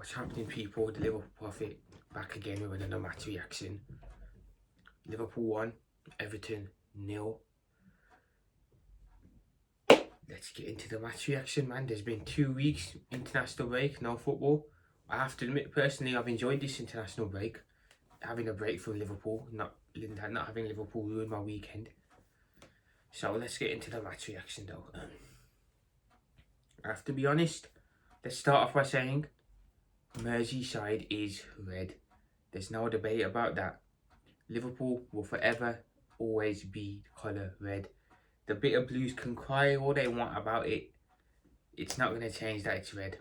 What's happening, people? The Liverpool Prophet back again with another match reaction. Liverpool 1, Everton 0. Let's get into the match reaction, man. There's been 2 weeks international break, no football. I have to admit, personally, I've enjoyed this international break. Having a break from Liverpool, not having Liverpool ruin my weekend. So let's get into the match reaction, though. I have to be honest. Let's start off by saying Merseyside is red. There's no debate about that. Liverpool will forever always be the colour red. The bitter blues can cry all they want about it. It's not going to change that it's red.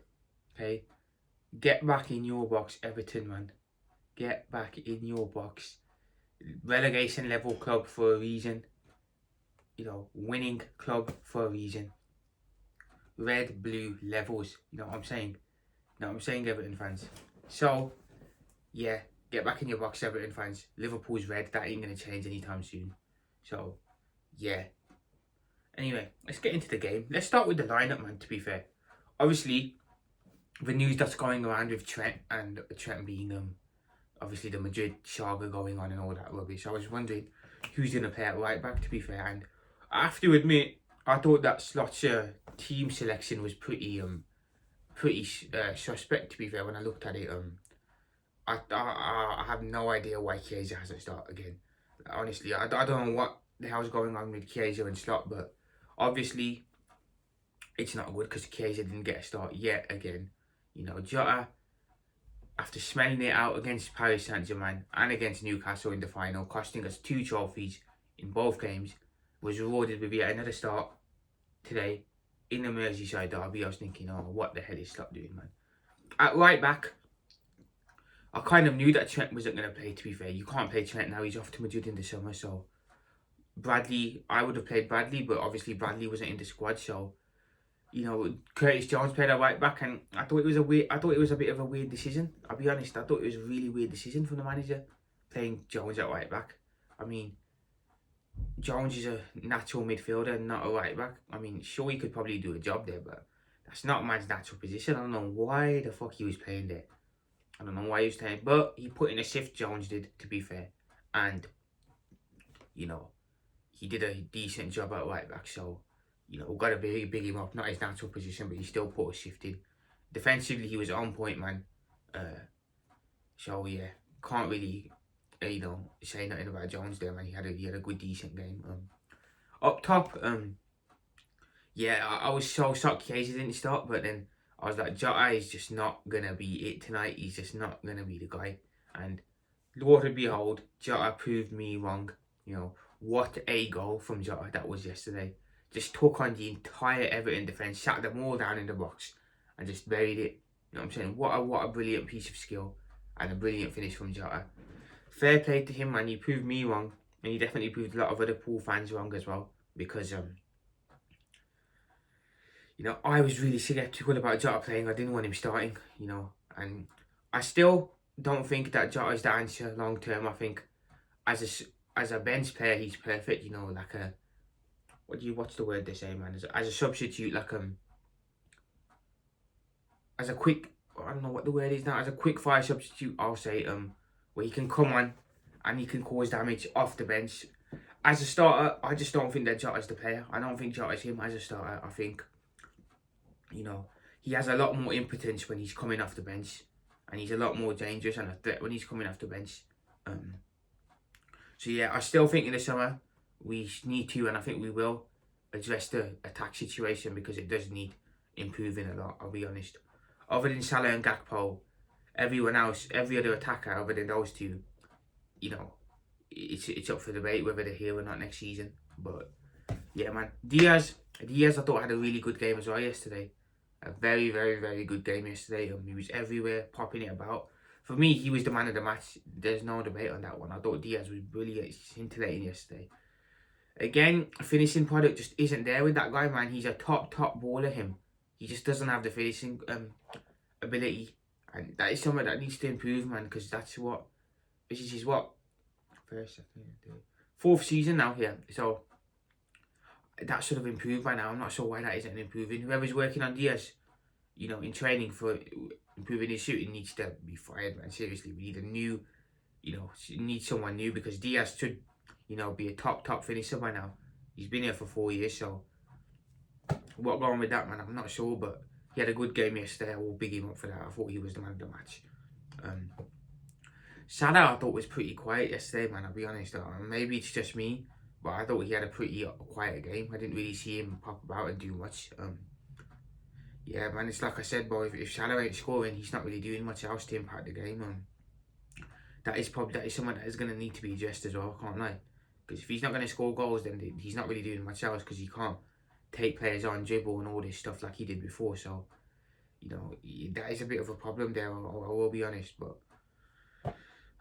Okay? Get back in your box, Everton, man. Get back in your box. Relegation level club for a reason. You know, winning club for a reason. Red, blue levels. You know what I'm saying? You know what I'm saying, Everton fans? So, yeah, get back in your box, Everton fans. Liverpool's red. That ain't going to change anytime soon. So, yeah. Anyway, let's get into the game. Let's start with the lineup, man, to be fair. Obviously, the news that's going around with Trent and Trent being, obviously, the Madrid saga going on and all that rubbish. I was wondering who's going to play at right back, to be fair. And I have to admit, I thought that Slot's team selection was pretty suspect, to be fair. When I looked at it, I have no idea why Chiesa hasn't started again. Honestly, I don't know what the hell's going on with Chiesa and Slot, but obviously it's not good because Chiesa didn't get a start yet again. You know, Jota, after smelling it out against Paris Saint-Germain and against Newcastle in the final, costing us 2 trophies in both games, was rewarded with yet another start today in the Merseyside derby. I was thinking, oh, what the hell is Slot doing, man? At right back, I kind of knew that Trent wasn't going to play, to be fair. You can't play Trent now. He's off to Madrid in the summer, so Bradley, I would have played Bradley, but obviously Bradley wasn't in the squad, so you know, Curtis Jones played at right back, and I thought it was a bit of a weird decision. I'll be honest, I thought it was a really weird decision from the manager playing Jones at right back. I mean, Jones is a natural midfielder, not a right back. I mean, sure, he could probably do a job there, but that's not man's natural position. I don't know why the fuck he was playing there. I don't know why he was playing, but he put in a shift. Jones did, to be fair, and you know, he did a decent job at right back. So, you know, we've got to big him up. Not his natural position, but he still put a shift in. Defensively, he was on point, man. So yeah, can't really, you know, say nothing about Jones there, man. He had a good, decent game. Up top, yeah, I was so shocked Chiesa didn't start, but then I was like, Jota is just not gonna be it tonight. He's just not gonna be the guy. And Lord and behold, Jota proved me wrong. You know, what a goal from Jota that was yesterday. Just took on the entire Everton defence, sat them all down in the box and just buried it. You know what I'm saying? What a brilliant piece of skill and a brilliant finish from Jota. Fair play to him, man. He proved me wrong, and he definitely proved a lot of other Pool fans wrong as well, because you know, I was really sceptical about Jota playing. I didn't want him starting, you know, and I still don't think that Jota is the answer long term. I think as a bench player, he's perfect. You know, like a what's the word they say, man? As a substitute, like as a quick, I don't know what the word is now. As a quick fire substitute, I'll say where he can come on and he can cause damage off the bench. As a starter, I just don't think that Jota's the player. I don't think Jota's him as a starter. I think, you know, he has a lot more impotence when he's coming off the bench, and he's a lot more dangerous and a threat when he's coming off the bench. So yeah, I still think in the summer we need to, and I think we will, address the attack situation, because it does need improving a lot, I'll be honest. Other than Salah and Gakpo, everyone else, every other attacker other than those two, you know, it's up for debate whether they're here or not next season. But yeah, man, Diaz I thought had a really good game as well yesterday. A very, very, very good game yesterday. He was everywhere, popping it about. For me, he was the man of the match. There's no debate on that one. I thought Diaz was brilliant, scintillating yesterday. Again, finishing product just isn't there with that guy, man. He's a top baller, him. He just doesn't have the finishing ability. And that is something that needs to improve, man, because this is his what? First, second, third, 4th season now here. So, that should have improved by now. I'm not sure why that isn't improving. Whoever's working on Diaz, you know, in training for improving his shooting needs to be fired, man. Seriously, we need a new, you know, need someone new because Diaz should, you know, be a top finisher by now. He's been here for 4 years, so what going with that, man? I'm not sure, but he had a good game yesterday. I will big him up for that. I thought he was the man of the match. Salah, I thought was pretty quiet yesterday, man. I'll be honest. Maybe it's just me, but I thought he had a pretty quiet game. I didn't really see him pop about and do much. Yeah, man, it's like I said, boy. If Salah ain't scoring, he's not really doing much else to impact the game. That is someone that is going to need to be addressed as well. I can't lie, because if he's not going to score goals, then he's not really doing much else because he can't take players on, dribble, and all this stuff like he did before. So, you know, that is a bit of a problem there. I will be honest, but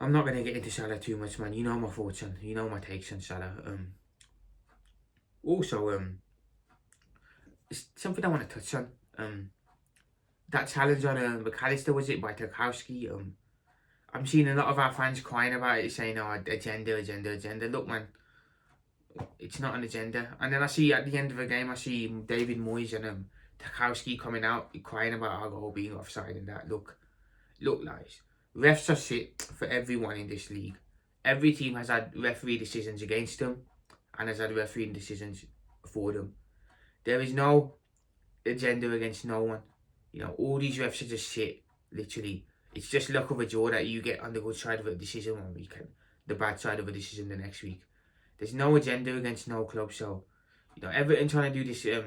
I'm not going to get into Salah too much, man. You know my thoughts on, you know my takes on Salah. Also, it's something I want to touch on. That challenge on McAllister, was it, by Tarkowski? I'm seeing a lot of our fans crying about it, saying, "Oh, agenda." Look, man, it's not an agenda. And then I see at the end of the game, I see David Moyes and Tarkowski coming out crying about our goal being offside and that. Look, guys, refs are shit for everyone in this league. Every team has had referee decisions against them and has had refereeing decisions for them. There is no agenda against no one. You know, all these refs are just shit, literally. It's just luck of a draw that you get on the good side of a decision one week and the bad side of a decision the next week. There's no agenda against no club, so, you know, Everton trying to do this, there's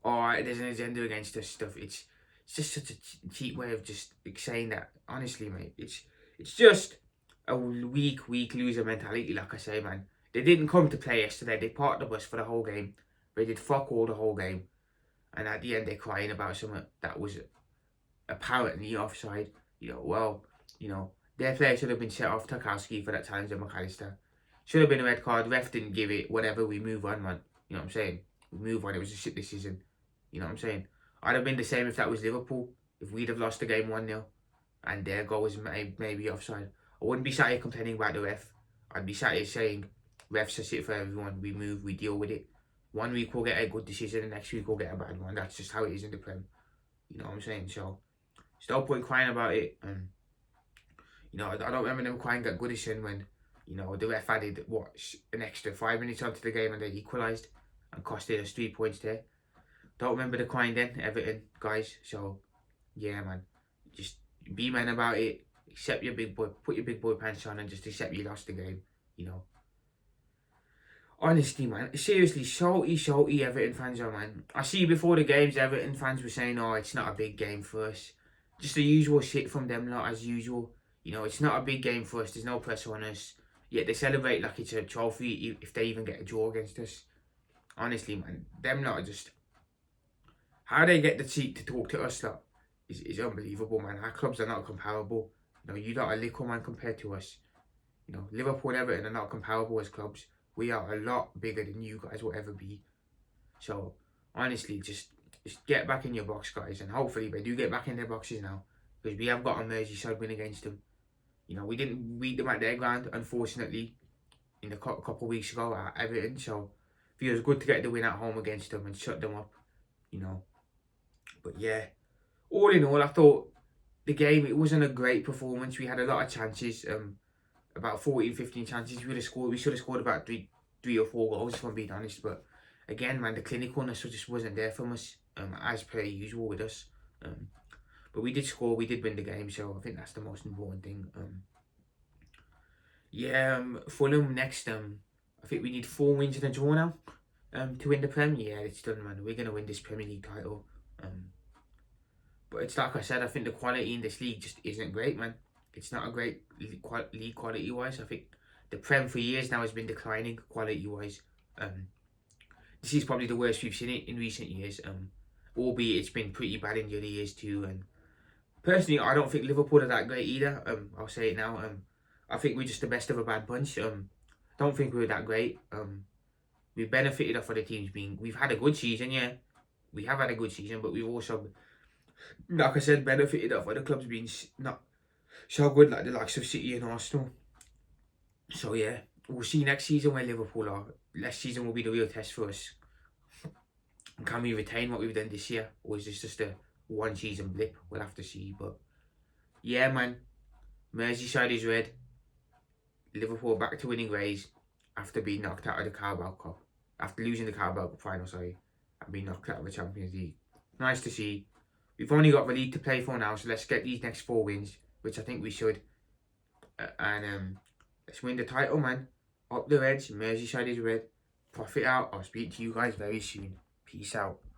an agenda against us stuff. It's just such a cheap way of just saying that. Honestly, mate, it's just a weak loser mentality, like I say, man. They didn't come to play yesterday. They parked the bus for the whole game. They did fuck all the whole game. And at the end, they're crying about something that was apparently offside. You know, well, you know, their player should have been set off Tarkowski for that challenge of McAllister. Should have been a red card. Ref didn't give it. Whatever, we move on, man. You know what I'm saying? We move on. It was a shit decision. You know what I'm saying? I'd have been the same if that was Liverpool. If we'd have lost the game 1-0 and their goal was maybe offside. I wouldn't be sat here complaining about the ref. I'd be sat here saying, refs are shit for everyone. We move, we deal with it. 1 week we'll get a good decision, and next week we'll get a bad one. That's just how it is in the Prem. You know what I'm saying? So, it's no point crying about it. You know, I don't remember them crying at Goodison when, you know, the ref added, an extra 5 minutes onto the game and they equalised and costed us 3 points there. Don't remember the crying then, Everton, guys. So, yeah, man. Just be men about it. Accept your big boy, put your big boy pants on and just accept you lost the game, you know. Honestly, man, seriously, salty Everton fans are, man. I see before the games, Everton fans were saying, "Oh, it's not a big game for us." Just the usual shit from them lot, as usual. You know, it's not a big game for us. There's no pressure on us. Yet they celebrate like it's a trophy if they even get a draw against us. Honestly, man, them lot are just... How they get the cheek to talk to us lot is unbelievable, man. Our clubs are not comparable. You know, you lot are little, man, compared to us. You know, Liverpool and Everton are not comparable as clubs. We are a lot bigger than you guys will ever be. So, honestly, just get back in your box, guys. And hopefully they do get back in their boxes now. Because we have got a Merseyside win against them. You know, we didn't beat them at their ground, unfortunately, in a couple of weeks ago at Everton. So, it feels good to get the win at home against them and shut them up. You know. But yeah, all in all, I thought the game, it wasn't a great performance. We had a lot of chances. About 14, 15 chances we should have scored about three or four goals, if I'm being honest. But again, man, the clinicalness just wasn't there from us, as per usual with us. But we did score, we did win the game, so I think that's the most important thing. Fulham next. I think we need 4 wins and a draw now to win the Prem. Yeah, it's done, man. We're going to win this Premier League title. But it's like I said, I think the quality in this league just isn't great, man. It's not a great league quality-wise. I think the Prem for years now has been declining quality-wise. This is probably the worst we've seen it in recent years. Albeit it's been pretty bad in the other years too. And personally, I don't think Liverpool are that great either. I'll say it now. I think we're just the best of a bad bunch. Don't think we're that great. We've benefited off other teams being... We've had a good season, yeah. We have had a good season, but we've also, like I said, benefited off other clubs being not so good, like the likes of City and Arsenal. So yeah, we'll see next season where Liverpool are. Next season will be the real test for us. Can we retain what we've done this year, or is this just a one season blip. We'll have to see. But yeah, man, Merseyside is red. Liverpool back to winning ways after being knocked out of the Carabao Cup. After losing the Carabao Cup final, sorry, and being knocked out of the Champions League. Nice to see. We've only got the league to play for now, so let's get these next 4 wins, which I think we should. And let's win the title, man. Up the Reds, Merseyside is red. Profit out. I'll speak to you guys very soon. Peace out.